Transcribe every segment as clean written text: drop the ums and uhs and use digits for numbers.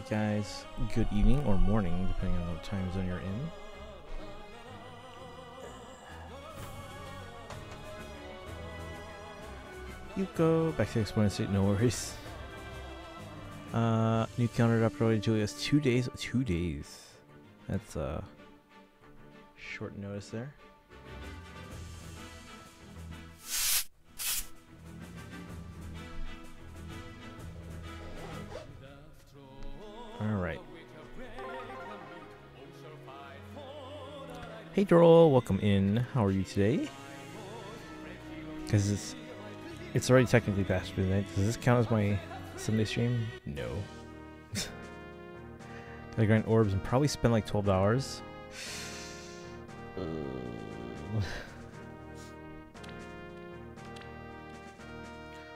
Alright guys, good evening or morning, depending on what time zone you're in. You go back to the Exponent State, no worries. New calendar uploaded, Julia's 2 days. 2 days. That's short notice there. Alright. Hey Droll, welcome in. How are you today? Because it's already technically past midnight. Does this count as my Sunday stream? No. Gotta grind orbs and probably spend like $12.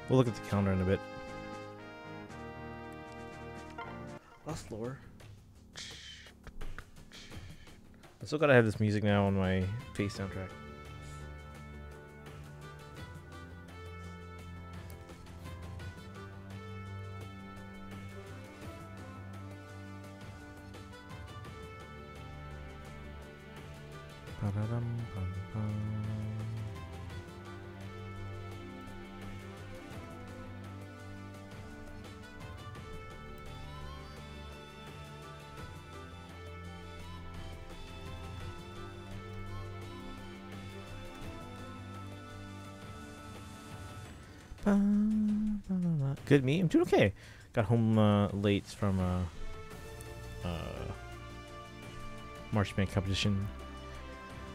We'll look at the calendar in a bit. Lost lore. I still gotta have this music now on my face soundtrack. Good, me? I'm doing okay. Got home late from March Band competition.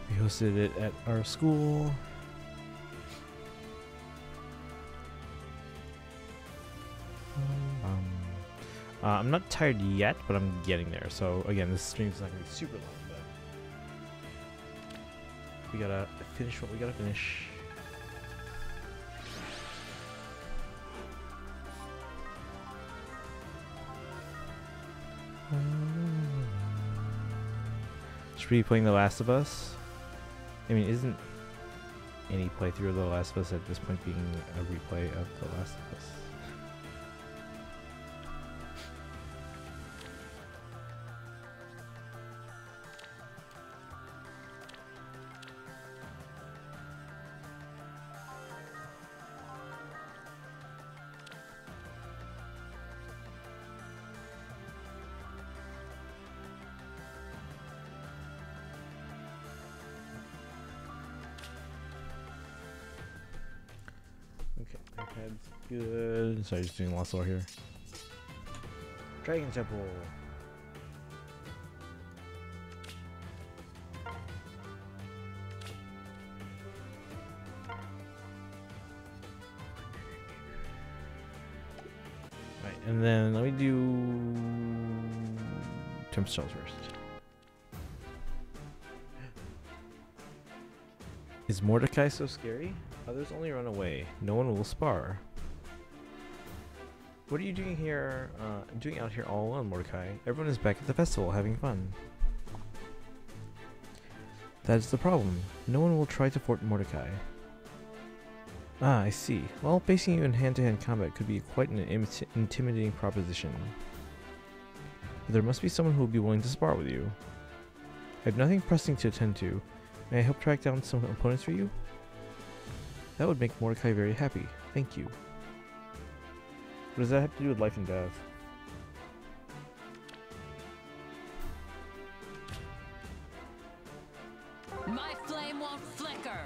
We hosted it at our school. I'm not tired yet, but I'm getting there. So again, this stream is not gonna be super long, but we gotta finish what we gotta finish. Should we be playing The Last of Us? I mean, isn't any playthrough of The Last of Us at this point being a replay of The Last of Us? Good. Sorry, just doing lost lore here. Dragon Temple. Right, and then let me do Tempest Trials first. Is Mordecai so scary? Others only run away. No one will spar. What are you doing here? Doing out here all alone, Mordecai? Everyone is back at the festival, having fun. That is the problem. No one will try to thwart Mordecai. Ah, I see. Well, facing you in hand-to-hand combat could be quite an intimidating proposition. But there must be someone who will be willing to spar with you. I have nothing pressing to attend to. May I help track down some opponents for you? That would make Mordecai very happy. Thank you. What does that have to do with life and death? My flame won't flicker.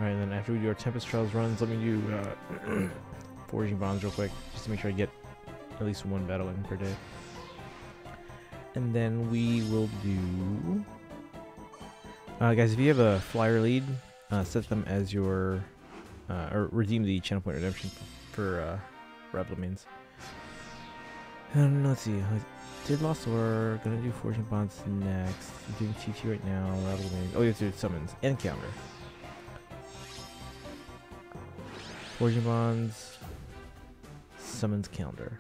Alright, then after we do our Tempest Trials runs, let me do Forging Bonds real quick, just to make sure I get at least one battle in per day. And then we will do... guys, if you have a flyer lead, set them as your, or redeem the channel point redemption for Replimines. And let's see, I did Lost Lore, gonna do Forging Bonds next, I'm doing TT right now, Replimines, oh you have to do summons, and counter. Forging Bonds, summons, counter.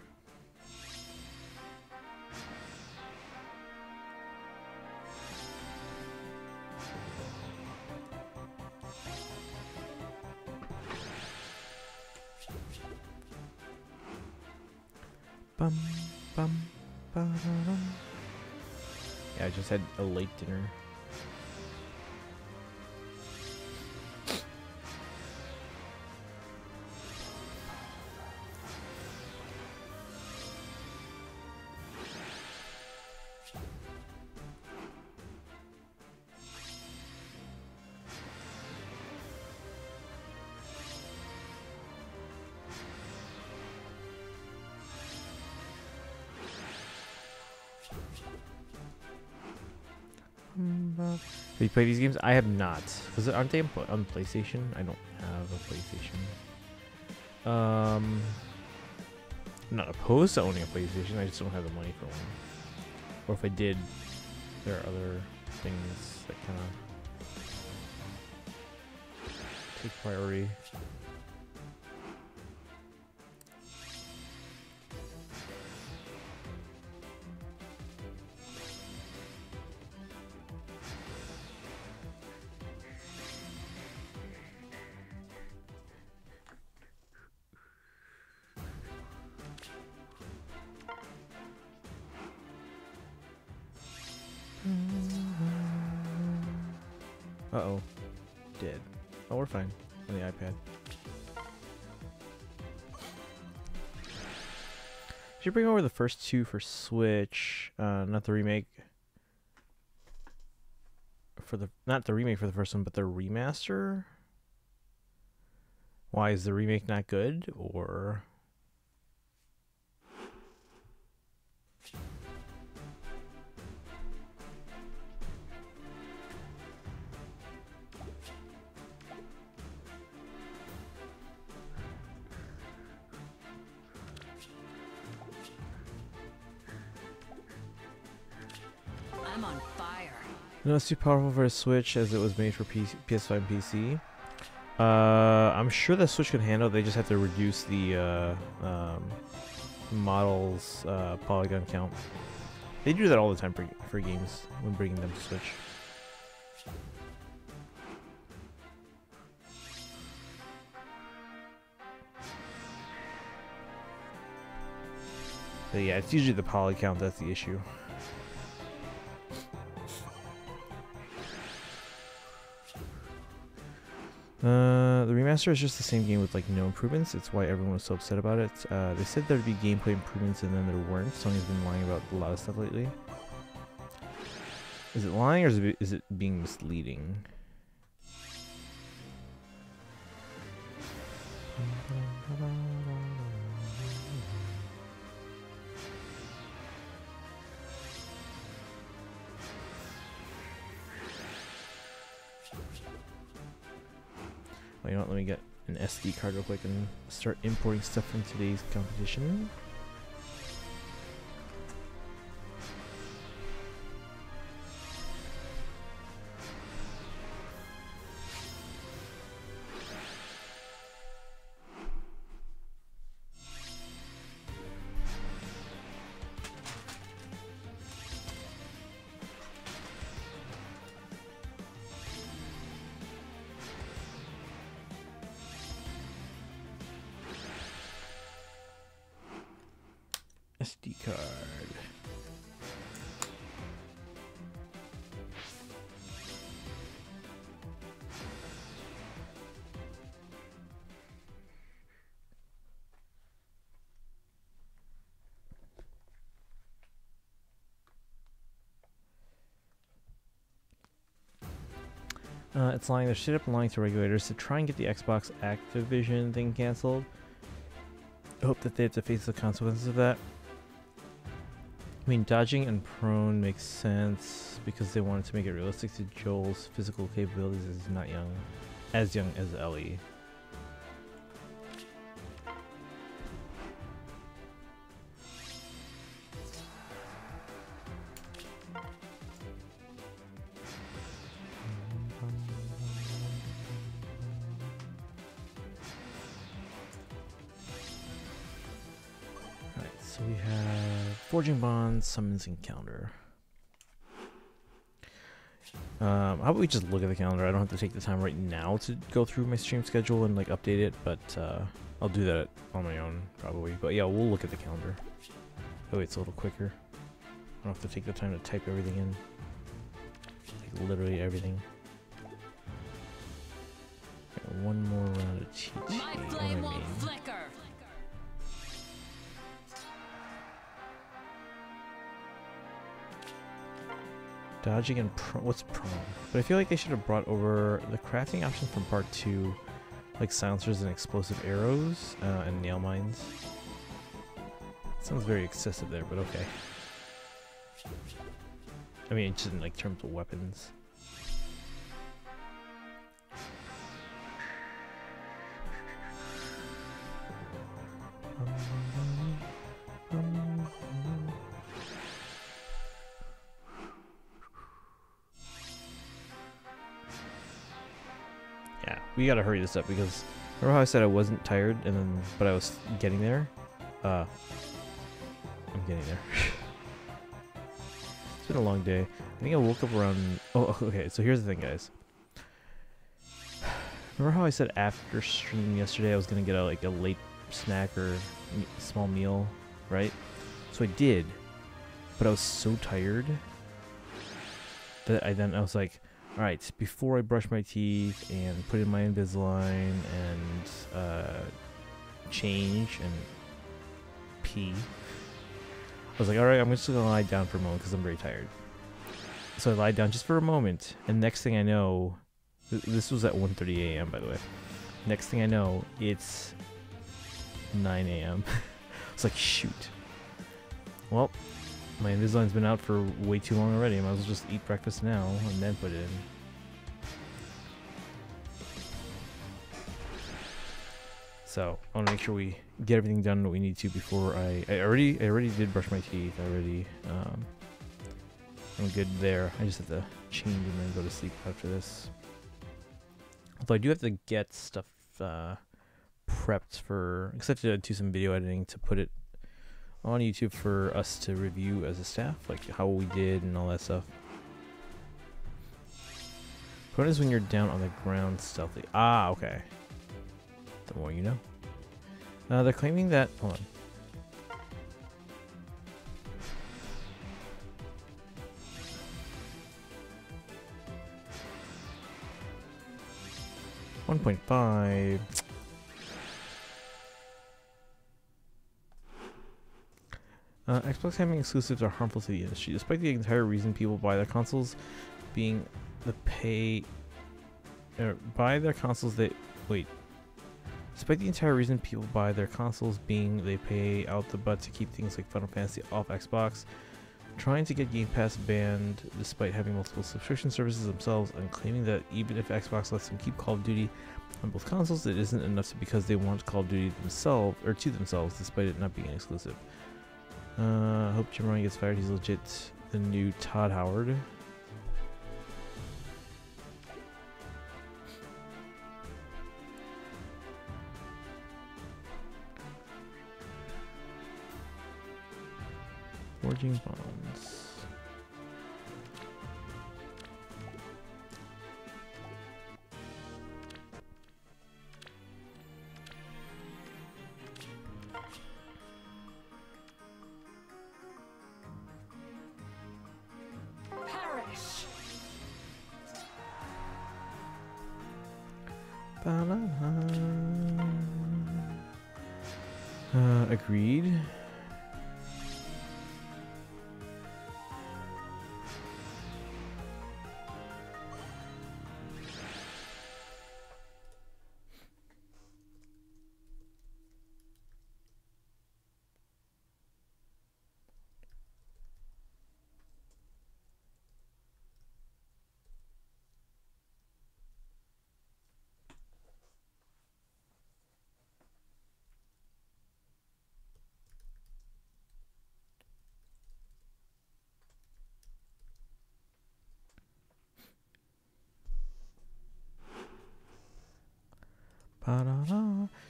Bum, bum, ba-da-dum. Yeah, I just had a late dinner. Have you played these games? I have not. Because aren't they on PlayStation? I don't have a PlayStation. I'm not opposed to owning a PlayStation. I just don't have the money for one. Or if I did, there are other things that kind of take priority. Uh-oh. Dead. Oh, we're fine. On the iPad. Should bring over the first two for Switch. Not the remake. Not the remake for the first one, but the remaster? Why, is the remake not good? Or... I'm on fire. No, it's too powerful for a Switch as it was made for PS5 and PC. I'm sure the Switch can handle it. They just have to reduce the model's polygon count. They do that all the time for games when bringing them to Switch. But yeah, it's usually the poly count that's the issue. The remaster is just the same game with like no improvements. It's why everyone was so upset about it. They said there'd be gameplay improvements and then there weren't. Sony's been lying about a lot of stuff lately. Is it lying or is it being misleading? Well, you know what, let me get an SD card real quick and start importing stuff from today's competition. SD card. It's lying. They're straight up lying to regulators to try and get the Xbox Activision thing canceled. I hope that they have to face the consequences of that. I mean, dodging and prone makes sense because they wanted to make it realistic to Joel's physical capabilities as he's not as young as Ellie. Alright, so we have Forging Bonds, Summons Encounter. How about we just look at the calendar? I don't have to take the time right now to go through my stream schedule and like update it, but I'll do that on my own probably. But yeah, we'll look at the calendar. Oh, it's a little quicker. I don't have to take the time to type everything in. Like literally everything. Okay, one more round of cheat sheet. My flame won't flicker. Dodging and what's prone? But I feel like they should have brought over the crafting option from part 2, like silencers and explosive arrows and nail mines. Sounds very excessive there, but okay. I mean, just in like terms of weapons. Yeah, we gotta hurry this up because remember how I said I wasn't tired and then but I was getting there? I'm getting there. It's been a long day. I think I woke up around okay, so here's the thing, guys. Remember how I said after stream yesterday I was gonna get a like a late snack or small meal, right? So I did, but I was so tired that I was like, all right, before I brush my teeth and put in my Invisalign and change and pee, I was like, all right, I'm just gonna lie down for a moment because I'm very tired. So I lied down just for a moment, and next thing I know, this was at 1:30 a.m. by the way. Next thing I know, it's 9 a.m. It's like, shoot. Well, my Invisalign's been out for way too long already. I might as well just eat breakfast now and then put it in. So I want to make sure we get everything done that we need to before I already did brush my teeth. I'm good there. I just have to change and then go to sleep after this. Although I do have to get stuff prepped for, except to do some video editing to put it on YouTube for us to review as a staff, like how we did and all that stuff. What is when you're down on the ground stealthy? Ah, okay. The more you know. They're claiming that. Hold on. $1.5. Xbox having exclusives are harmful to the industry, despite the entire reason people buy their consoles being the pay. Buy their consoles they wait. Despite the entire reason people buy their consoles being they pay out the butt to keep things like Final Fantasy off Xbox, trying to get Game Pass banned despite having multiple subscription services themselves, and claiming that even if Xbox lets them keep Call of Duty on both consoles, it isn't enough because they want Call of Duty themselves or to themselves, despite it not being exclusive. Hope Jim Ryan gets fired. He's legit the new Todd Howard. Forging bonds. Perish. Agreed.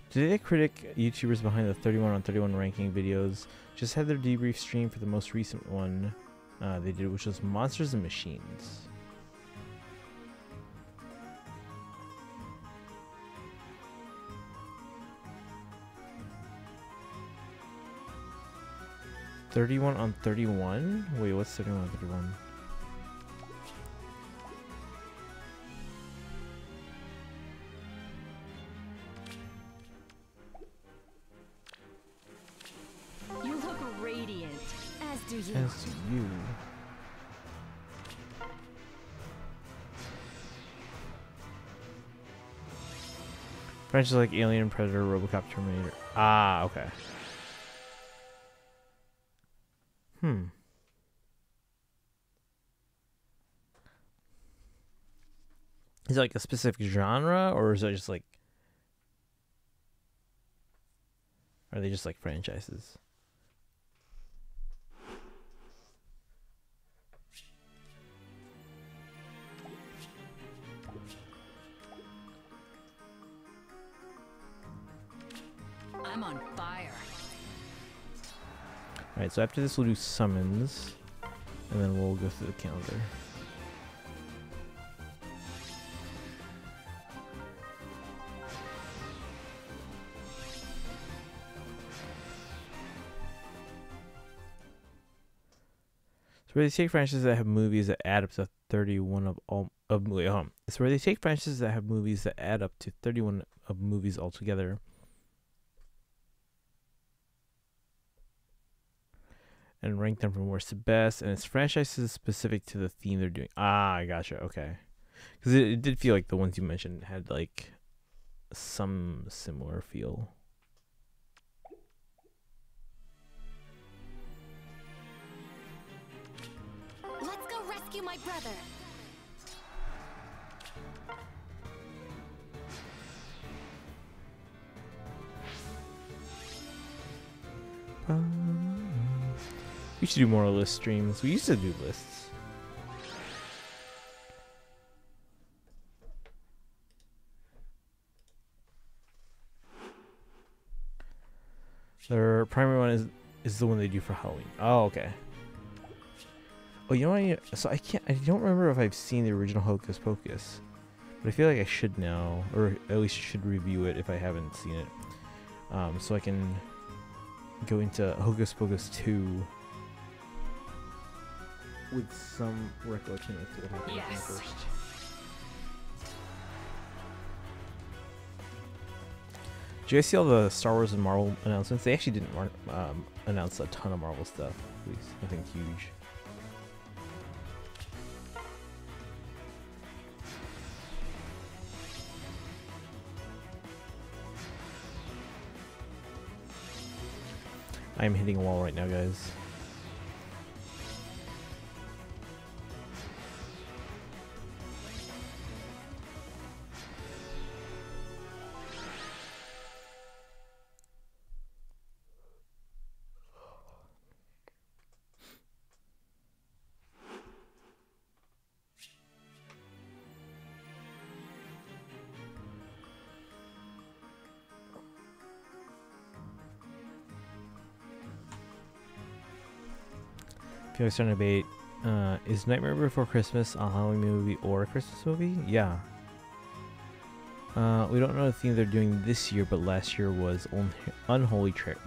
Today, a critic, YouTubers behind the 31 on 31 ranking videos, just had their debrief stream for the most recent one they did, which was Monsters and Machines. 31 on 31? Wait, what's 31 on 31? You look radiant, as do you. As do you. Franchises like Alien, Predator, RoboCop, Terminator. Ah, okay. Is it like a specific genre, or is it just like... Are they just like franchises? I'm on fire. Alright, so after this we'll do summons, and then we'll go through the calendar. So where they take franchises that have movies that add up to 31 of all of it's where they take franchises that have movies that add up to 31 of movies altogether, and rank them from worst to best, and it's franchises specific to the theme they're doing. Ah, I gotcha. Okay, because it did feel like the ones you mentioned had like some similar feel. Let's go rescue my brother. We should do more list streams. We used to do lists. Their primary one is the one they do for Halloween. Oh, okay. Oh, you know what? So I don't remember if I've seen the original Hocus Pocus, but I feel like I should now, or at least should review it if I haven't seen it, so I can go into Hocus Pocus 2 with some recollection as to what happened in the first. Did you guys see all the Star Wars and Marvel announcements? They actually didn't announce a ton of Marvel stuff. At least nothing huge. I'm hitting a wall right now, guys. People are starting to debate, is Nightmare Before Christmas a Halloween movie or a Christmas movie? Yeah. We don't know the theme they're doing this year, but last year was Unholy Terrors.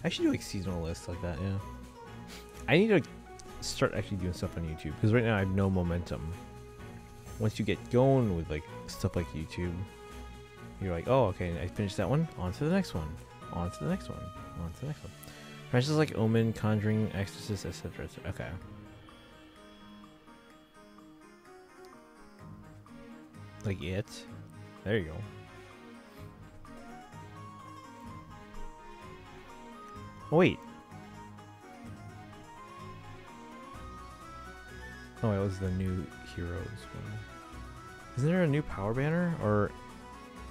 I should do like seasonal lists like that, yeah. I need to start actually doing stuff on YouTube, because right now I have no momentum. Once you get going with like stuff like YouTube, you're like, oh, okay, I finished that one, on to the next one, on to the next one, on to the next one. Franchises like Omen, Conjuring, Exorcist, etc. Okay. Like It. There you go. Oh, wait. Oh, it was the new Heroes one. Isn't there a new Power Banner? Or...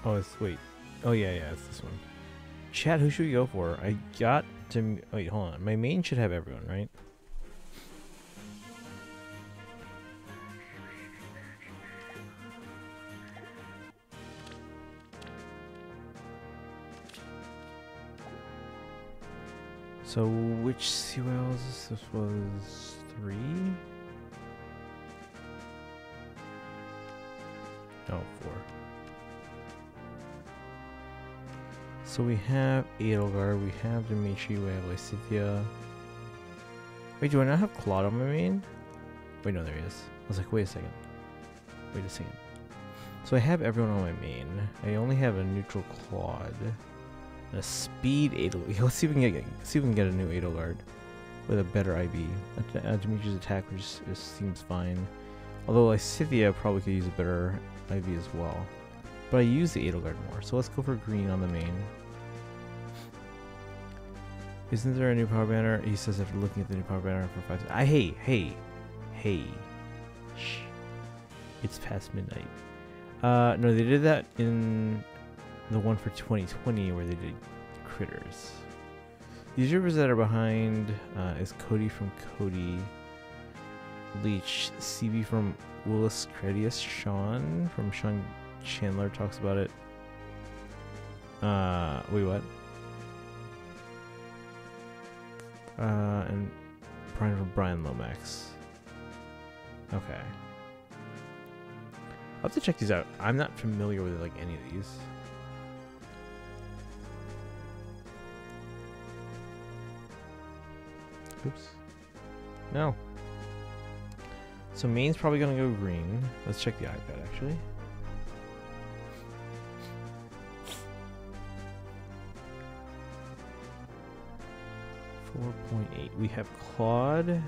Oh, it's... Wait. Oh, yeah, it's this one. Chat, who should we go for? I got to... Wait, hold on. My main should have everyone, right? So which sea whales? This was 3? No, 4. So we have Edelgard, we have Dimitri, we have Lysithia. Wait, do I not have Claude on my main? Wait, no, there he is. I was like, wait a second. Wait a second. So I have everyone on my main. I only have a neutral Claude. And a speed Edelgard. Let's see if we can get a new Edelgard with a better IB. Dimitri's attack just seems fine. Although Lysithia probably could use a better IB as well. But I use the Edelgard more, so let's go for green on the main. Isn't there a new power banner? He says after looking at the new power banner for 5 seconds. Hey. Shh. It's past midnight. No, they did that in the one for 2020 where they did critters. The YouTubers that are behind is Cody from Cody, Leech, CB from Willis Credius, Sean from Sean Chandler talks about it. Wait, what? And Brian from Brian Lomax. Okay. I'll have to check these out. I'm not familiar with like any of these. Oops. No. So main's probably gonna go green. Let's check the iPad actually. We have Claude,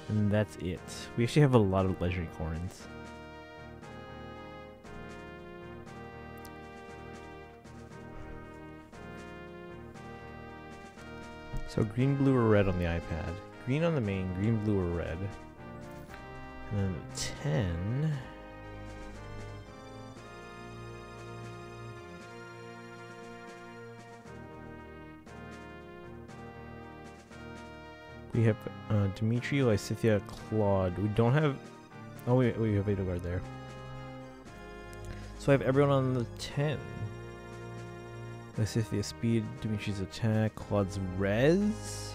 and that's it. We actually have a lot of legendary corns. So green, blue, or red on the iPad. Green on the main, green, blue, or red. And then the 10. We have Dimitri, Lysithia, Claude. We don't have... Oh, we have Edelgard there. So I have everyone on the 10. Lysithia speed, Dimitri's attack, Claude's res.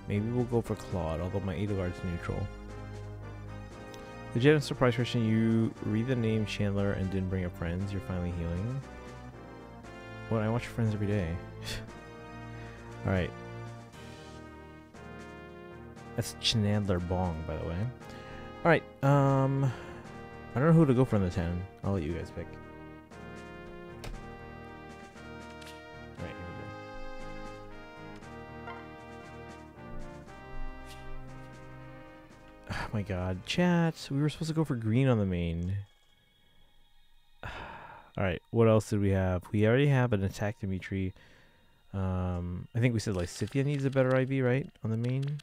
Maybe we'll go for Claude, although my Edelgard's neutral. Legit surprise question, you read the name Chandler and didn't bring up friends, you're finally healing. What, I watch Friends every day. Alright. That's Chandler Bong, by the way. Alright, I don't know who to go for in the 10. I'll let you guys pick. Alright, here we go. Oh my god. Chat, we were supposed to go for green on the main. Alright, what else did we have? We already have an attack Dimitri. I think we said Lysithia needs a better IV, right? On the main.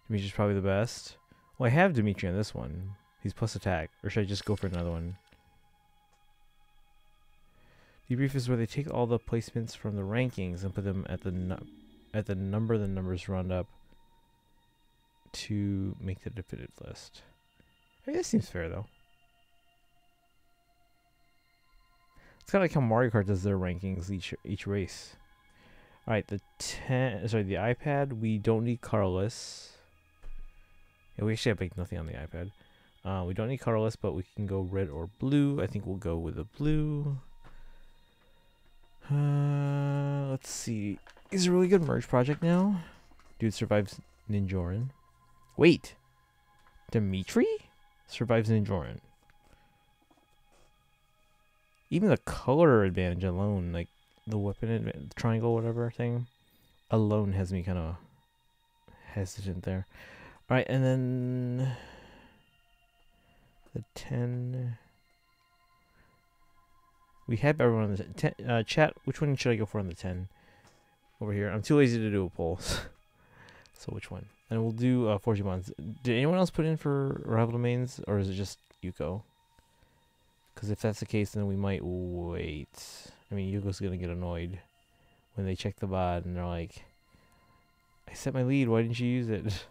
Dimitri's probably the best. Well, I have Dimitri on this one. He's plus attack. Or should I just go for another one? Debrief is where they take all the placements from the rankings and put them at the number the numbers round up to make the definitive list. I mean, that seems fair, though. It's kind of like how Mario Kart does their rankings each race. All right, the iPad. We don't need Carlos. Yeah, we actually have like nothing on the iPad. We don't need colorless, but we can go red or blue. I think we'll go with the blue. Let's see. Is a really good merge project now. Dude survives Ninjoran. Wait. Dimitri survives Ninjoran. Even the color advantage alone, like the weapon triangle, whatever thing, alone has me kind of hesitant there. All right, and then the 10. We have everyone on the 10. Chat, which one should I go for on the 10? Over here. I'm too lazy to do a poll. So which one? And we'll do Forging Bonds. Did anyone else put in for rival domains, or is it just Yuko? Because if that's the case, then we might wait. I mean, Yuko's going to get annoyed when they check the bot and they're like, I set my lead, why didn't you use it?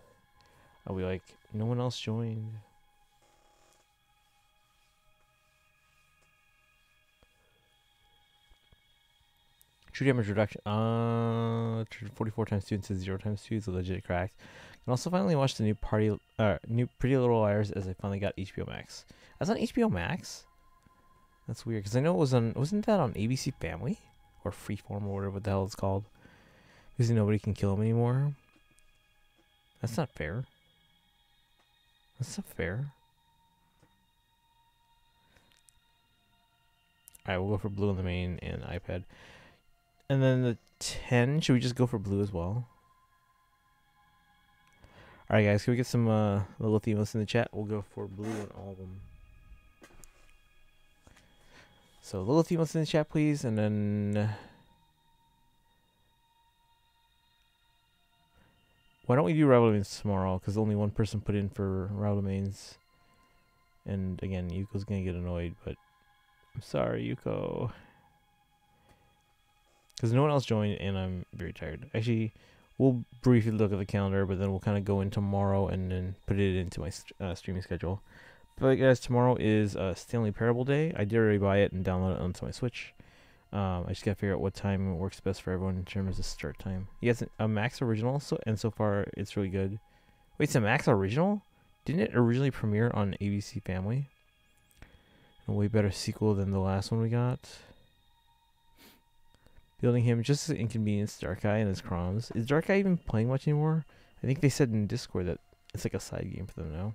I'll be like, no one else joined. True damage reduction. 44 times 2 instead of 0 times 2 is a legit crack. And also finally watched the new new Pretty Little Liars as I finally got HBO Max. That's on HBO Max? That's weird, because I know it was on, wasn't that on ABC Family? Or Freeform or whatever the hell it's called. Because nobody can kill him anymore. That's not fair. That's not fair. Alright, we'll go for blue on the main and iPad. And then the 10, should we just go for blue as well? Alright guys, can we get some little themes in the chat? We'll go for blue on all of them. So little themes in the chat please, and then... why don't we do rival domains tomorrow? Because only one person put in for rival domains. And again, Yuko's gonna get annoyed, but I'm sorry, Yuko. Because no one else joined, and I'm very tired. Actually, we'll briefly look at the calendar, but then we'll kind of go in tomorrow and then put it into my streaming schedule. But guys, tomorrow is Stanley Parable Day. I did already buy it and download it onto my Switch. I just gotta figure out what time works best for everyone in terms of start time. He has a Max original, and so far it's really good. Wait, it's a Max original? Didn't it originally premiere on ABC Family? A way better sequel than the last one we got. Building him just to inconvenience Dark-Eye and his Croms. Is Dark-Eye even playing much anymore? I think they said in Discord that it's like a side game for them now.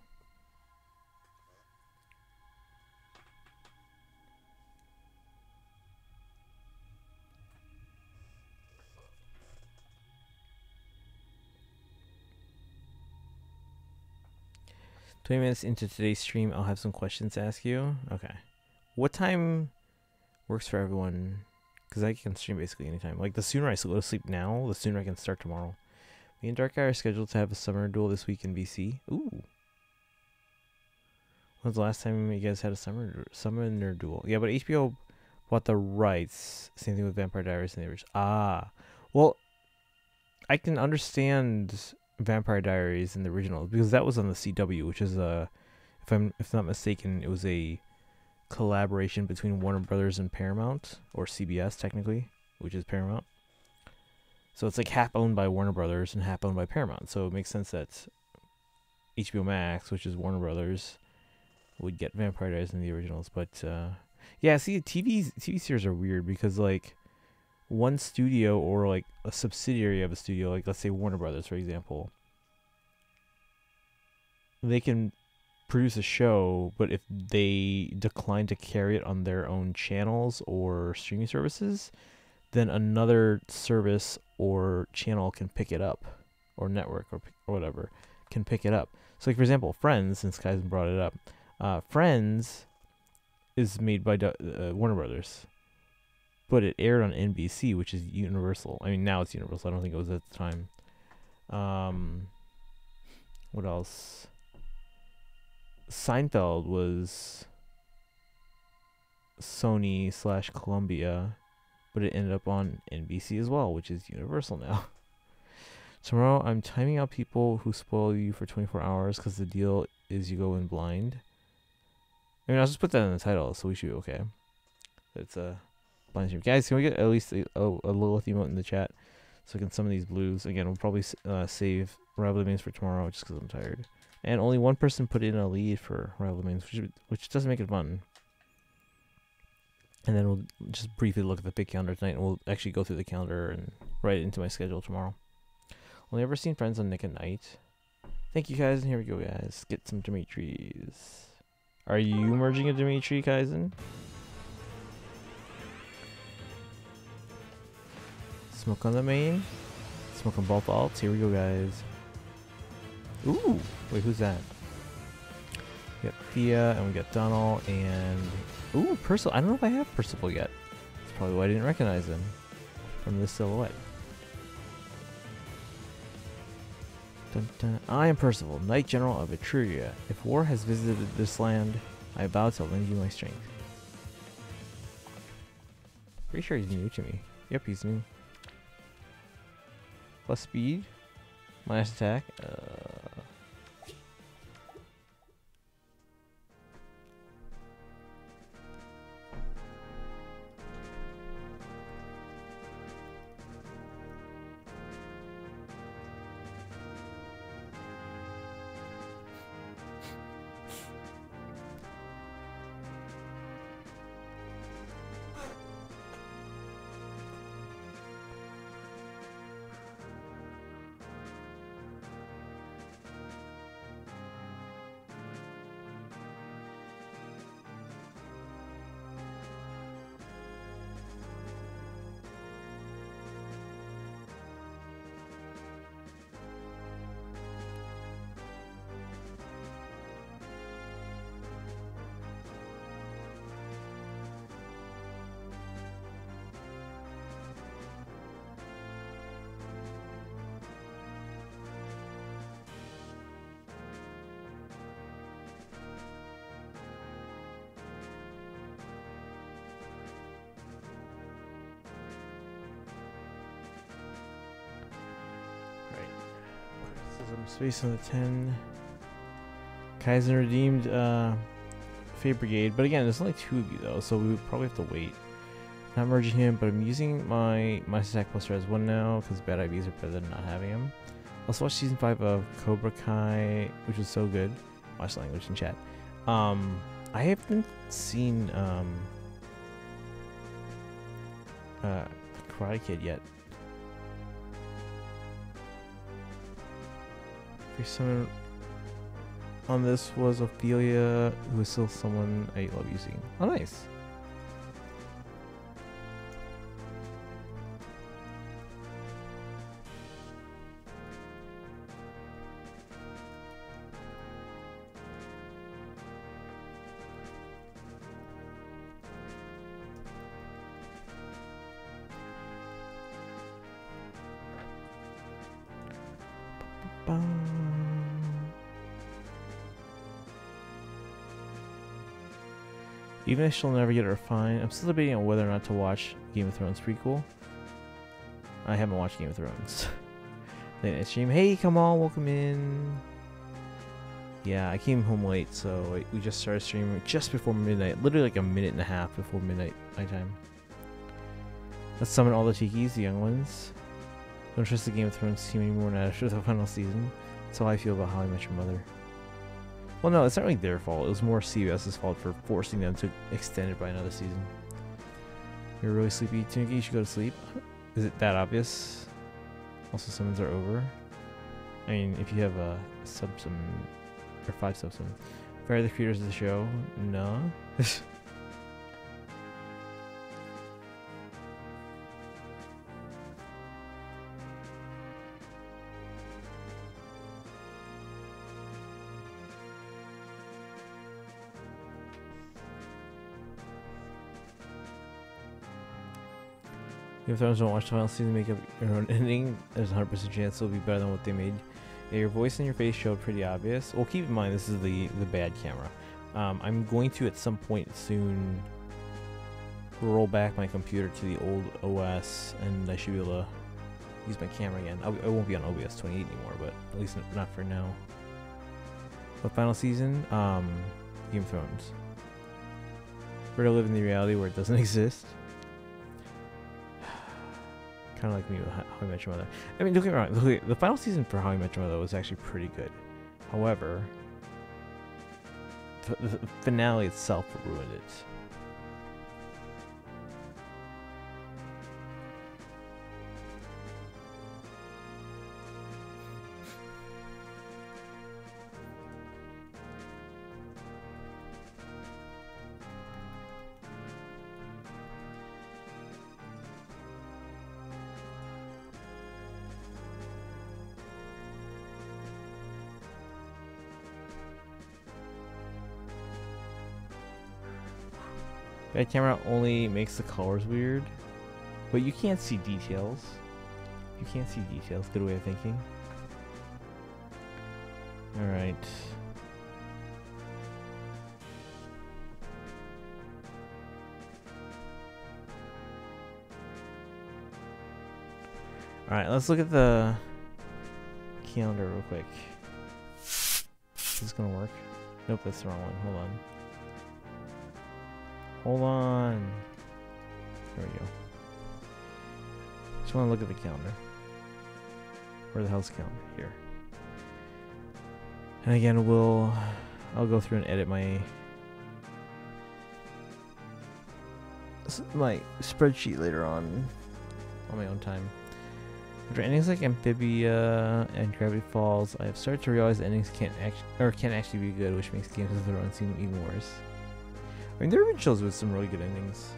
Minutes into today's stream, I'll have some questions to ask you. Okay. What time works for everyone? Because I can stream basically anytime. Like, the sooner I go to sleep now, the sooner I can start tomorrow. Me and Dark-Eye are scheduled to have a summer duel this week in BC. Ooh. When's the last time you guys had a summoner duel? Yeah, but HBO bought the rights. Same thing with Vampire Diaries and the original. Ah. Well, I can understand Vampire Diaries in the original because that was on the CW, which is if not mistaken, it was a collaboration between Warner Brothers and Paramount, or CBS technically, which is Paramount. So it's like half owned by Warner Brothers and half owned by Paramount. So it makes sense that HBO Max, which is Warner Brothers, would get Vampire Diaries in the originals. But yeah, see, TV series are weird because like one studio or like a subsidiary of a studio, like let's say Warner Brothers, for example, they can produce a show, but if they decline to carry it on their own channels or streaming services, then another service or channel can pick it up, or network or whatever can pick it up. So like for example, Friends, since Kaizen brought it up, Friends is made by Warner Brothers, but it aired on NBC, which is Universal. I mean, now it's Universal. I don't think it was at the time. What else? Seinfeld was Sony/Columbia, but it ended up on NBC as well, which is Universal now. Tomorrow, I'm timing out people who spoil you for 24 hours because the deal is you go in blind. I mean, I'll just put that in the title, so we should be okay. It's a blind stream. Guys, can we get at least a little emote in the chat so I can summon these blues? Again, we'll probably save rival domains for tomorrow just because I'm tired. And only one person put in a lead for rival domains, which doesn't make it fun. And then we'll just briefly look at the big calendar tonight, and we'll actually go through the calendar and write it into my schedule tomorrow. Only ever seen Friends on Nick at Night. Thank you, guys, and here we go, guys. Get some Dimitris. Are you merging a Dimitri, Kaizen? Smoke on the main. Smoke on both alts. Here we go, guys. Ooh! Wait, who's that? We got Thea, and we got Donald, and... Ooh, Percival. I don't know if I have Percival yet. That's probably why I didn't recognize him from this silhouette. Dun, dun. I am Percival, Knight General of Etruria. If war has visited this land, I vow to lend you my strength. Pretty sure he's new to me. Yep, he's new. Plus speed. Minus attack. some space on the 10. Kaizen redeemed Fate Brigade, but again, there's only 2 of you though, so we would probably have to wait. Not merging him, but I'm using my attack plus res 1 now because bad IVs are better than not having him. Also watched season 5 of Cobra Kai, which was so good. Watch the language in chat. I haven't seen Karate Kid yet. Someone on this was Ophelia, who is still someone I love using. Oh, nice. Even if she'll never get her fine, I'm still debating on whether or not to watch Game of Thrones prequel. I haven't watched Game of Thrones. Late night stream. Hey, come on, welcome in. Yeah, I came home late, so we just started streaming just before midnight. Literally like a minute and a half before midnight nighttime. Let's summon all the Tikis, the young ones. Don't trust the Game of Thrones team anymore now after the final season. That's how I feel about How I Met Your Mother. Well, no, it's not really their fault. It was more CBS's fault for forcing them to extend it by another season. You're really sleepy, Tanuki. You should go to sleep. Is it that obvious? Also, summons are over. I mean, if you have a sub-summon, or 5 sub-summon. Fire the creators of the show? No. If Thrones don't watch the final season, make up your own ending. There's a 100% chance it'll be better than what they made. Yeah, your voice and your face showed pretty obvious. Well, keep in mind this is the bad camera. I'm going to at some point soon roll back my computer to the old OS, and I should be able to use my camera again. I won't be on OBS 28 anymore, but at least not for now. But final season, Game of Thrones. We're to live in the reality where it doesn't exist. Kind of like me with How I Met Your Mother. I mean, don't get me wrong, the final season for How I Met Your Mother was actually pretty good. However, the finale itself ruined it. Bad camera only makes the colors weird, but you can't see details. You can't see details. Good way of thinking. Alright. Alright, let's look at the calendar real quick. Is this gonna work? Nope, that's the wrong one. Hold on. Hold on. There we go. Just want to look at the calendar. Where the hell's the calendar? Here. And again, I'll go through and edit my spreadsheet later on my own time. After endings like Amphibia and Gravity Falls, I have started to realize endings can't actually be good, which makes Games of Thrones seem even worse. I mean, there have been shows with some really good endings.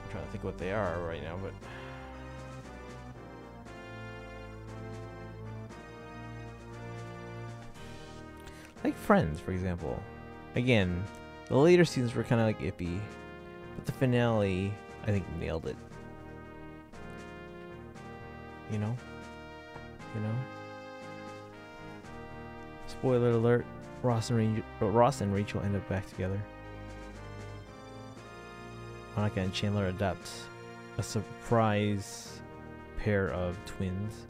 I'm trying to think what they are right now, but like Friends, for example. Again, the later seasons were kind of like iffy, but the finale, I think, nailed it. You know? Spoiler alert: Ross and Rachel end up back together. Monica and Chandler adopt a surprise pair of twins.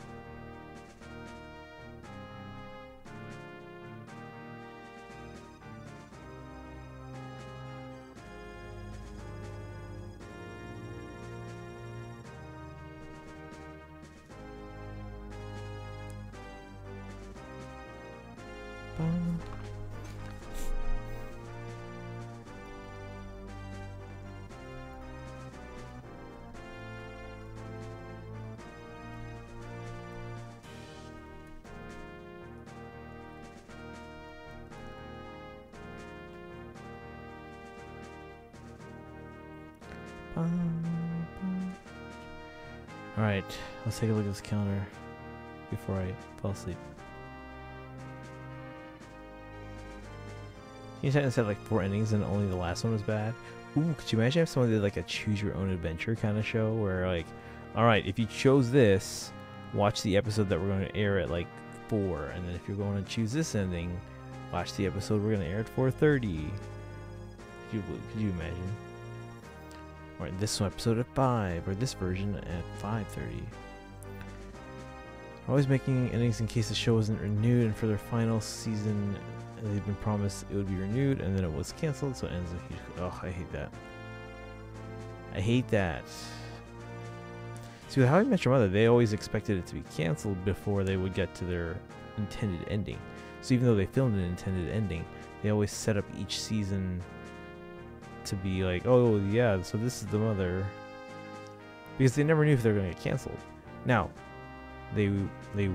Alright, let's take a look at this calendar before I fall asleep. Teen Titans had like 4 endings and only the last one was bad. Ooh, could you imagine if someone did like a choose your own adventure kind of show where like, alright, if you chose this, watch the episode that we're going to air at like 4, and then if you're going to choose this ending, watch the episode we're going to air at 4:30. Could you imagine? Alright, this one episode at 5, or this version at 5:30. Always making endings in case the show wasn't renewed, and for their final season, they've been promised it would be renewed, and then it was canceled, so it ends a huge... Oh, I hate that. I hate that. See, with How I Met Your Mother, they always expected it to be canceled before they would get to their intended ending. So even though they filmed an intended ending, they always set up each season to be like, oh yeah, so this is the mother, because they never knew if they were going to get canceled. Now, they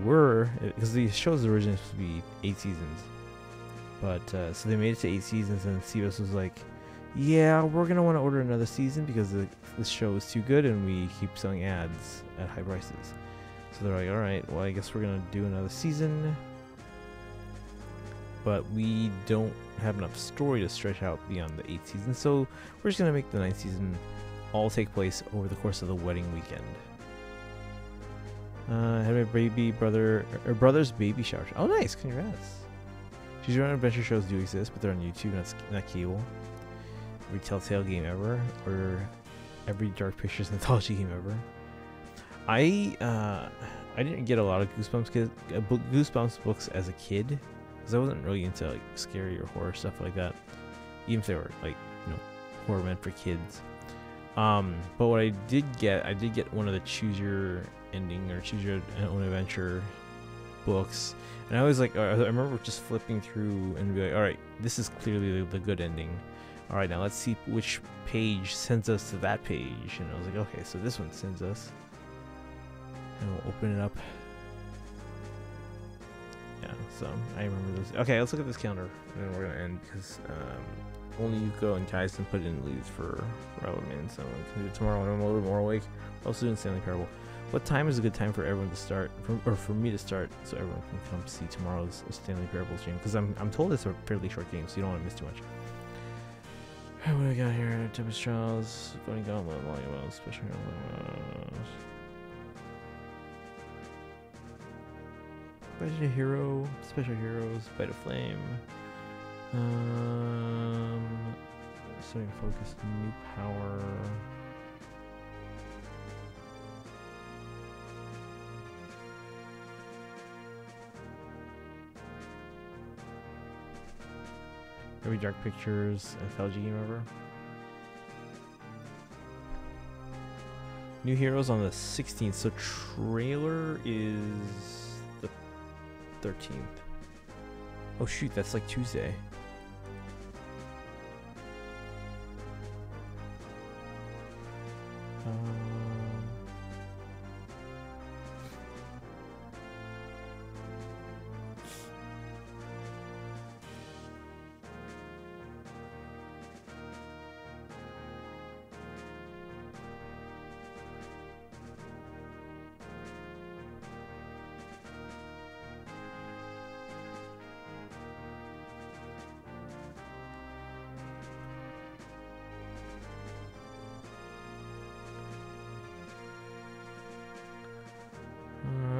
were, because the show's originally supposed to be 8 seasons, but so they made it to 8 seasons, and CBS was like, yeah, we're gonna want to order another season because this show is too good and we keep selling ads at high prices. So they're like, all right, well, I guess we're gonna do another season, but we don't have enough story to stretch out beyond the 8th season, so we're just gonna make the 9th season all take place over the course of the wedding weekend. Had my baby brother, or brother's baby shower. Oh, nice, congrats. Choose your own adventure shows do exist, but they're on YouTube, not cable. Every Telltale game ever, or every Dark Pictures anthology game ever. I didn't get a lot of Goosebumps books as a kid, because I wasn't really into like scary or horror stuff like that, even if they were like, you know, horror meant for kids. But what I did get one of the Choose Your Ending or Choose Your Own Adventure books, and I was like, I remember just flipping through and be like, all right, this is clearly the good ending. All right, now let's see which page sends us to that page. And I was like, okay, so this one sends us, and we'll open it up. Yeah, so I remember this. Okay, let's look at this calendar, and then we're gonna end because only Yuko and Kaisen put in leads for Railman, so I can do it tomorrow when I'm a little more awake. Also doing Stanley Parable. What time is a good time for everyone to start, or for me to start, so everyone can come see tomorrow's Stanley Parable stream? Because I'm told it's a fairly short game, so you don't want to miss too much. What do we got here? Tempest Trials, Voting Gauntlet, Volume, Special Heroes. Legendary Hero, Special Heroes, Bite of Flame. Starting Focus, New Power. Every Dark Pictures anthology game ever. New Heroes on the 16th, so trailer is the 13th. Oh shoot, that's like Tuesday.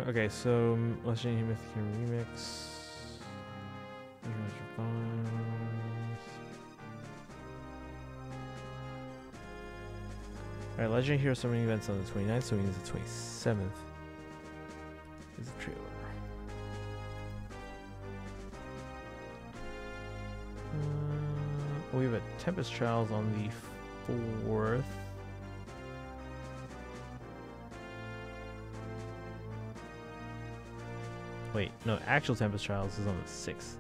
Okay, so Legendary Mythic Hero Remix. Heroes Revised. Alright, Legendary Hero Summoning Events on the 29th, so it means the 27th is the trailer. We have a Tempest Trials on the 4th. Wait, no, actual Tempest Trials is on the 6th.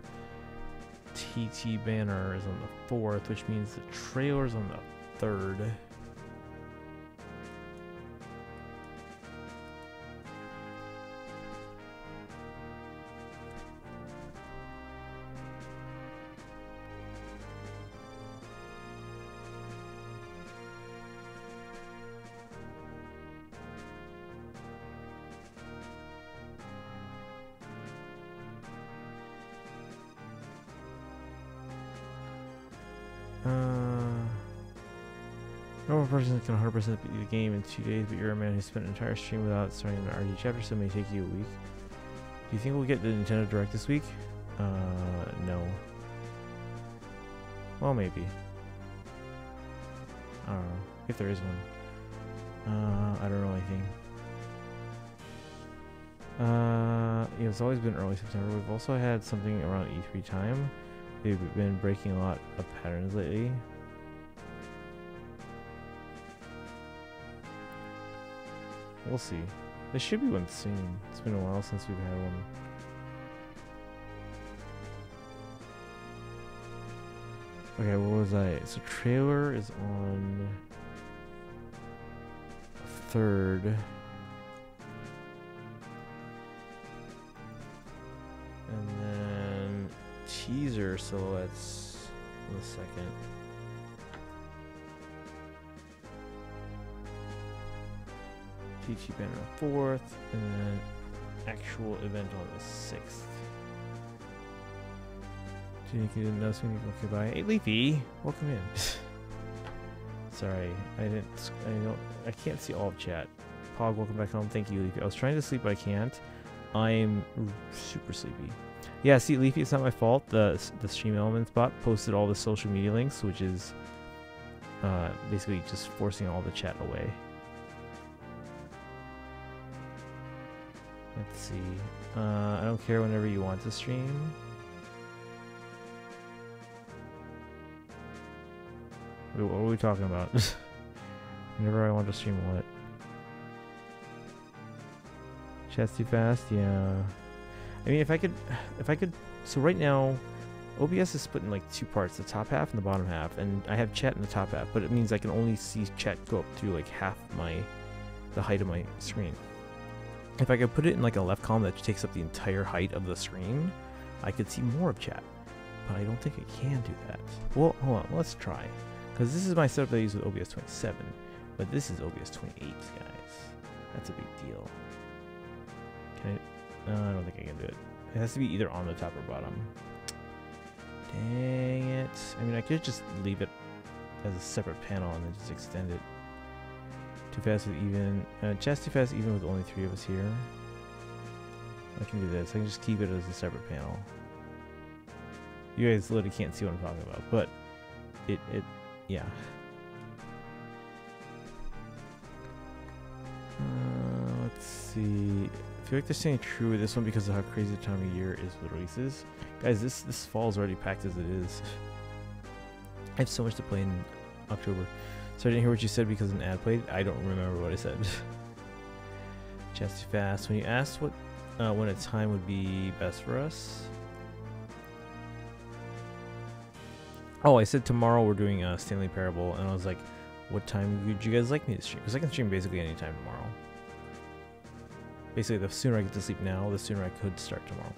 TT Banner is on the 4th, which means the trailer's on the 3rd. Normal person can 100% beat the game in 2 days, but you're a man who spent an entire stream without starting an RD chapter, so it may take you a week. Do you think we'll get the Nintendo Direct this week? No. Well, maybe. I don't know. If there is one. I don't know anything. Yeah, it's always been early September. We've also had something around E3 time. We've been breaking a lot of patterns lately. We'll see. There should be one soon. It's been a while since we've had one. Okay, where was I? So trailer is on 3rd. And then teaser silhouettes on the 2nd. TT banner on 4th, and then actual event on the 6th. Do you think you didn't know something? Okay, bye. Hey, Leafy, welcome in. Sorry, I can't see all of chat. Pog, welcome back home. Thank you, Leafy. I was trying to sleep, but I can't. I'm super sleepy. Yeah, see, Leafy, it's not my fault. The Stream Elements bot posted all the social media links, which is basically just forcing all the chat away. Let's see. I don't care whenever you want to stream. Wait, what are we talking about? Whenever I want to stream what? Chat's too fast? Yeah. I mean, if I could, so right now, OBS is split in like 2 parts, the top half and the bottom half, and I have chat in the top half, but it means I can only see chat go up through like half the height of my screen. If I could put it in like a left column that takes up the entire height of the screen, I could see more of chat, but I don't think I can do that. Well, hold on, let's try, because this is my setup that I use with OBS 27, but this is OBS 28, guys. That's a big deal. Can I? I don't think I can do it. It has to be either on the top or bottom. Dang it. I mean, I could just leave it as a separate panel and then just extend it. Too fast with even. Chat's too fast even with only 3 of us here. I can do this. I can just keep it as a separate panel. You guys literally can't see what I'm talking about, but yeah. Let's see. I feel like they're staying true with this one because of how crazy the time of year is with releases. Guys, this fall is already packed as it is. I have so much to play in October. So I didn't hear what you said because an ad played. I don't remember what I said. Chat's too fast. When you asked what when a time would be best for us. Oh, I said tomorrow we're doing Stanley Parable, and I was like, what time would you guys like me to stream? Because I can stream basically any time tomorrow. Basically, the sooner I get to sleep now, the sooner I could start tomorrow.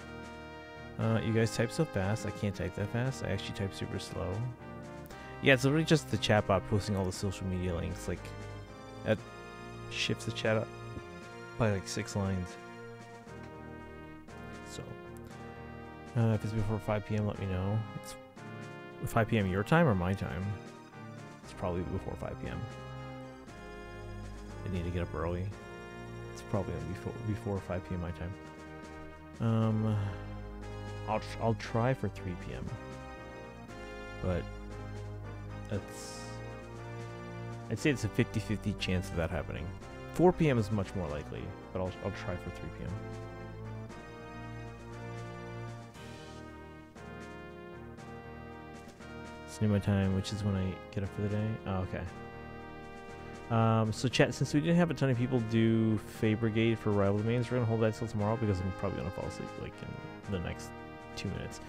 You guys type so fast. I can't type that fast. I actually type super slow. Yeah, it's literally just the chatbot posting all the social media links. Like, that shifts the chat up by like 6 lines. So, if it's before 5 p.m., let me know. It's 5 p.m. your time or my time? It's probably before 5 p.m. I need to get up early. It's probably before 5 p.m. my time. I'll try for 3 p.m. But I'd say it's a 50-50 chance of that happening. 4 p.m. is much more likely, but I'll try for 3 p.m. It's near my time, which is when I get up for the day. Oh, okay. So chat, since we didn't have a ton of people do Fae Brigade for rival domains, we're gonna hold that till tomorrow because I'm probably gonna fall asleep like in the next 2 minutes.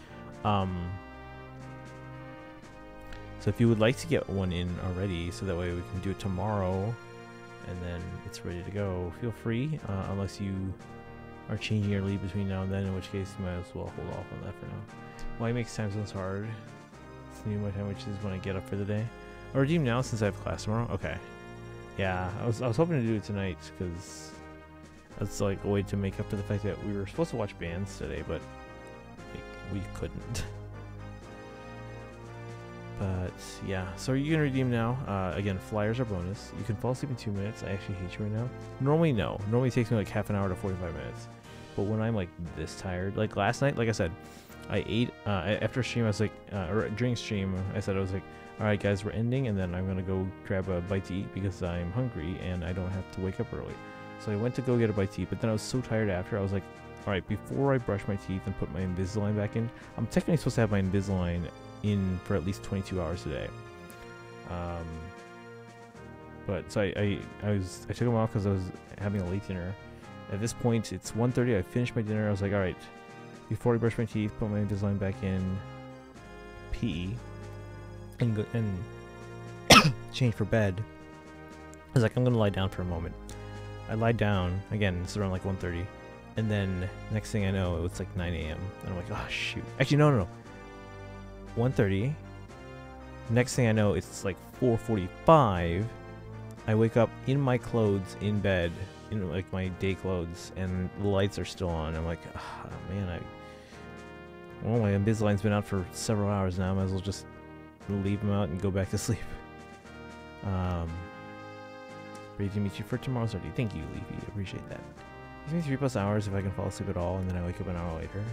So if you would like to get one in already, so that way we can do it tomorrow, and then it's ready to go, feel free. Unless you are changing your lead between now and then, in which case you might as well hold off on that for now. Why makes time zones hard? It's new my time, which is when I get up for the day. I'll redeem now since I have class tomorrow. Okay. Yeah, I was hoping to do it tonight because that's like a way to make up for the fact that we were supposed to watch bands today, but like, we couldn't. But yeah, so you can redeem now. Again, flyers are bonus. You can fall asleep in 2 minutes. I actually hate you right now. Normally, no. Normally it takes me like half an hour to 45 minutes. But when I'm like this tired, like last night, like I said, I ate after stream. I was like, or during stream, I said I was like, all right, guys, we're ending, and then I'm gonna go grab a bite to eat because I'm hungry and I don't have to wake up early. So I went to go get a bite to eat, but then I was so tired after. I was like, all right, before I brush my teeth and put my Invisalign back in, I'm technically supposed to have my Invisalign in for at least 22 hours a day. But so I took them off because I was having a late dinner. At this point, it's 1:30. I finished my dinner. I was like, all right, before I brush my teeth, put my Invisalign back in, pee, and go and change for bed. I was like, I'm gonna lie down for a moment. I lied down again. It's around like 1:30, and then next thing I know, it was like 9 a.m. and I'm like, oh shoot. Actually, no. 1:30. Next thing I know, it's like 4:45. I wake up in my clothes in bed, in like my day clothes, and the lights are still on. I'm like, oh, man, well, my Invisalign's been out for several hours now. I might as well just leave them out and go back to sleep. Ready to meet you for tomorrow's party. Thank you, Leafy. I appreciate that. Gives me 3+ hours if I can fall asleep at all, and then I wake up an hour later.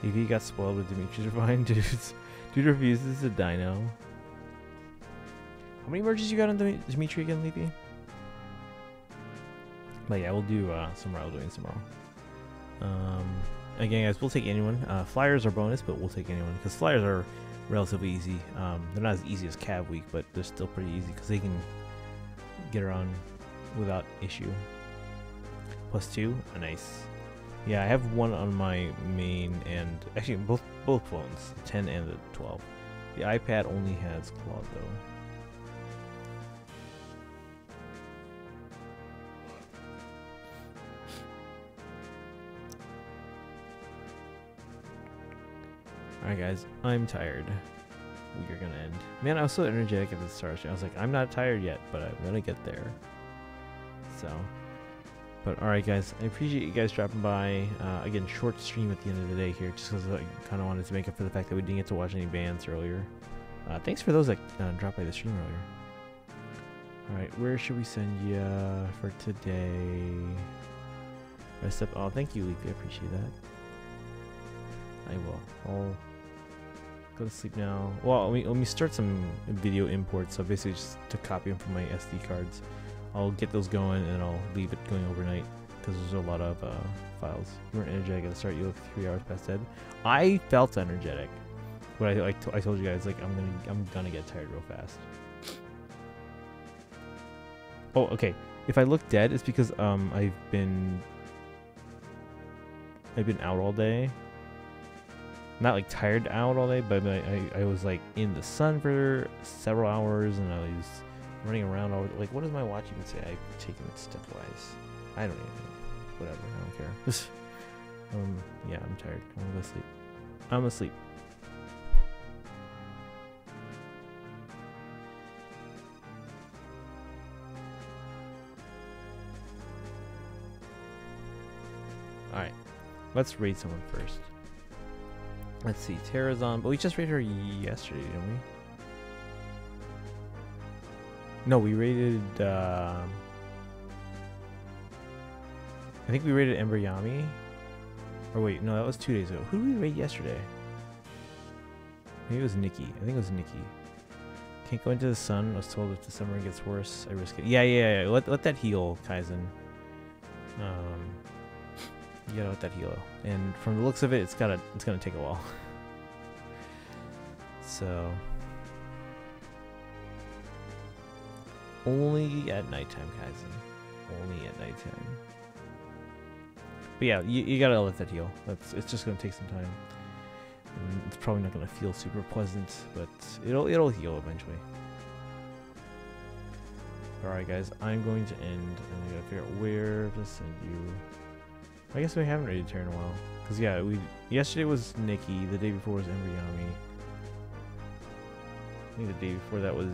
Leafy got spoiled with Dimitri's Divine Dudes. Dude refuses to dino. How many merges you got on Dimitri again, Leafy? But yeah, we'll do some Rival Doings tomorrow. Again, guys, we'll take anyone. Flyers are bonus, but we'll take anyone because flyers are relatively easy. They're not as easy as Cav Week, but they're still pretty easy because they can get around without issue. +2, nice. Yeah, I have one on my main and actually both phones, the 10 and the 12. The iPad only has Claude though. Alright guys, I'm tired. We are gonna end. Man, I was so energetic at the start. I was like, I'm not tired yet, but I'm gonna get there. So, but alright guys, I appreciate you guys dropping by. Again, short stream at the end of the day here, just because I kind of wanted to make up for the fact that we didn't get to watch any bands earlier. Thanks for those that dropped by the stream earlier. Alright, where should we send you for today? Rest up. Oh, thank you, Leafy. I appreciate that. I will. I'll go to sleep now. Well, let me start some video imports. So basically just to copy them from my SD cards. I'll get those going and I'll leave it going overnight because there's a lot of files. You weren't energetic at the start. You look 3 hours past dead. I felt energetic, but I told you guys like I'm gonna get tired real fast. Oh, okay. If I look dead, it's because I've been out all day. Not like tired out all day, but I was like in the sun for several hours and I was running around all like, what does my watch even say? I've taken it stepwise. I don't even know. Whatever, I don't care. Yeah, I'm tired. I'm gonna go sleep. I'm asleep. Alright. Let's raid someone first. Let's see, Tara's on, but we just raided her yesterday, didn't we? No, we raided, I think we raided Ember Yami. Or wait, no, that was 2 days ago. Who did we raid yesterday? Maybe it was Nikki. I think it was Nikki. Can't go into the sun. I was told if the summer gets worse, I risk it. Yeah. Let that heal, Kaizen. You gotta let that heal. And from the looks of it, it's gonna take a while. So only at nighttime, Kaizen. Only at nighttime. But yeah, you gotta let that heal. It's just gonna take some time. And it's probably not gonna feel super pleasant, but it'll heal eventually. Alright guys, I'm going to end. I gotta figure out where to send you. I guess we haven't raided Terra in a while. Because yeah, yesterday was Nikki, the day before was Ember Yami. I think the day before that was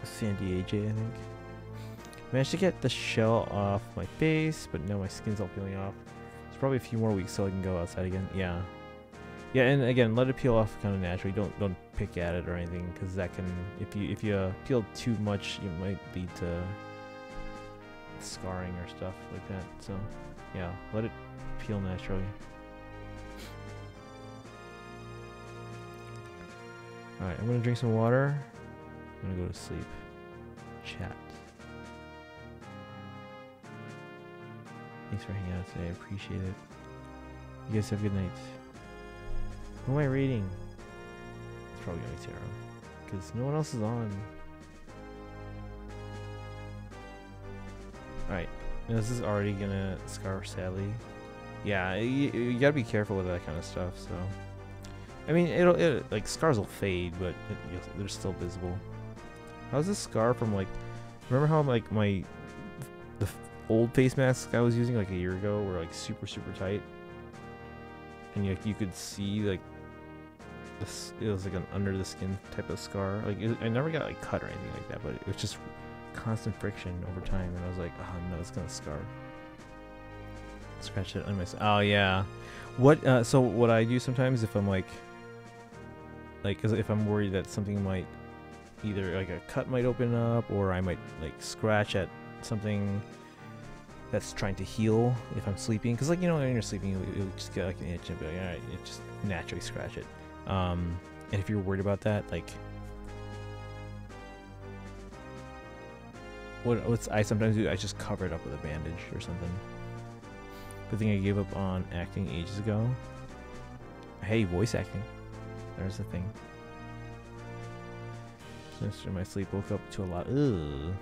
Sandy AJ, I think. Managed to get the shell off my face, but now my skin's all peeling off. It's probably a few more weeks till I can go outside again. Yeah. Yeah, and again, let it peel off kind of naturally. Don't pick at it or anything, because that can, if you peel too much, it might lead to scarring or stuff like that. So yeah, let it peel naturally. All right, I'm gonna drink some water. I'm gonna go to sleep. Chat. Thanks for hanging out today. I appreciate it. You guys have a good night. Who am I reading? It's probably gonna be Tara, because no one else is on. Alright, this is already gonna scar, sadly. Yeah, you gotta be careful with that kind of stuff, so. I mean, like, scars will fade, but they're still visible. How's this scar from, like, remember how, like, the old face masks I was using, like, a year ago were, like, super, super tight? And you could see, like, this, it was like an under the skin type of scar. Like, I never got like cut or anything like that, but it was just constant friction over time, and I was like, oh no, it's gonna scar. Scratch it on my. Oh yeah. What? So what I do sometimes if I'm like, cause if I'm worried that something might, either like a cut might open up, or I might like scratch at something that's trying to heal if I'm sleeping, because like, you know, when you're sleeping you just get like an itch and be like, all right, you just naturally scratch it. And if you're worried about that, like, what's I sometimes do, I just cover it up with a bandage or something. Good thing I gave up on acting ages ago. Hey, voice acting, there's the thing. Just in my sleep, woke up to a lot. Ugh.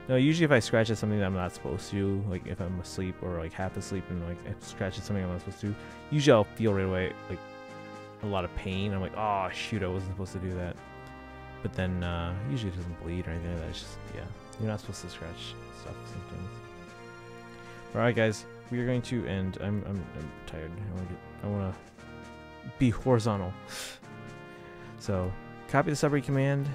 No, usually if I scratch at something that I'm not supposed to, like if I'm asleep or like half asleep and like I scratch at something I'm not supposed to, usually I'll feel right away like a lot of pain. I'm like, oh shoot, I wasn't supposed to do that. But then usually it doesn't bleed or anything like that. It's just, yeah, you're not supposed to scratch stuff sometimes. Alright guys, we are going to end. I'm tired. I wanna be horizontal. So copy the subread command.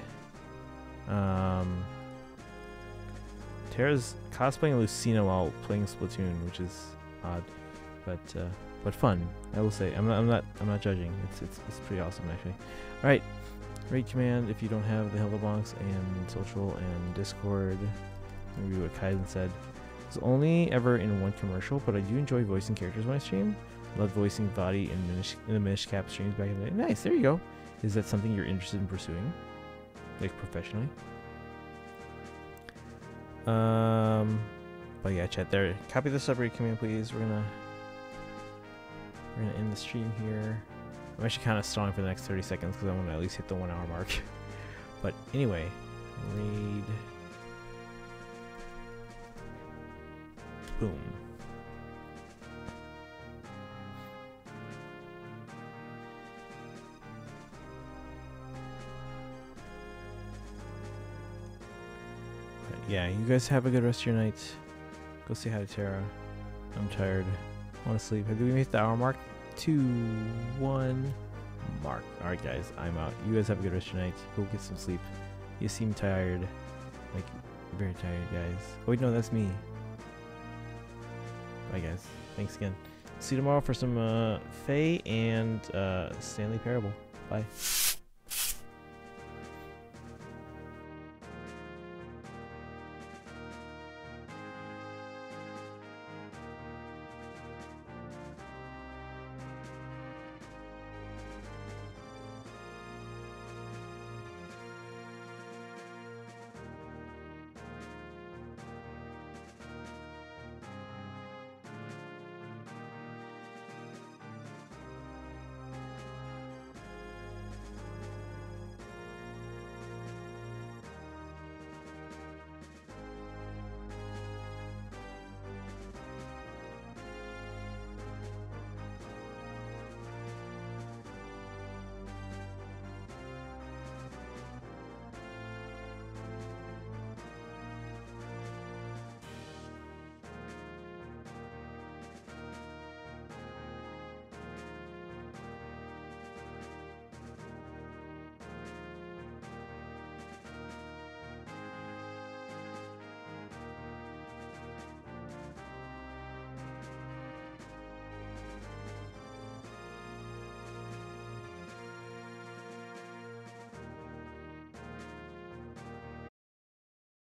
Tara's cosplaying Lucina while playing Splatoon, which is odd, but fun. I will say, I'm not judging. It's pretty awesome actually. All right, raid command if you don't have the Hello Box and social and Discord. Maybe what Kaizen said. It's only ever in one commercial, but I do enjoy voicing characters when I stream. Love voicing VOD in the Minish Cap streams back in the day. Nice, there you go. Is that something you're interested in pursuing, like professionally? But yeah, chat there. Copy the subread command, please. We're gonna end the stream here. I'm actually kind of stalling for the next 30 seconds because I want to at least hit the 1 hour mark. But anyway, raid. Boom. Yeah, you guys have a good rest of your night. Go say hi to Tara. I'm tired. I want to sleep. Did we make the hour mark? 2-1 mark. Alright guys, I'm out. You guys have a good rest of your night. Go get some sleep. You seem tired. Like, very tired, guys. Oh wait, no, that's me. Bye guys. Thanks again. See you tomorrow for some Faye and Stanley Parable. Bye.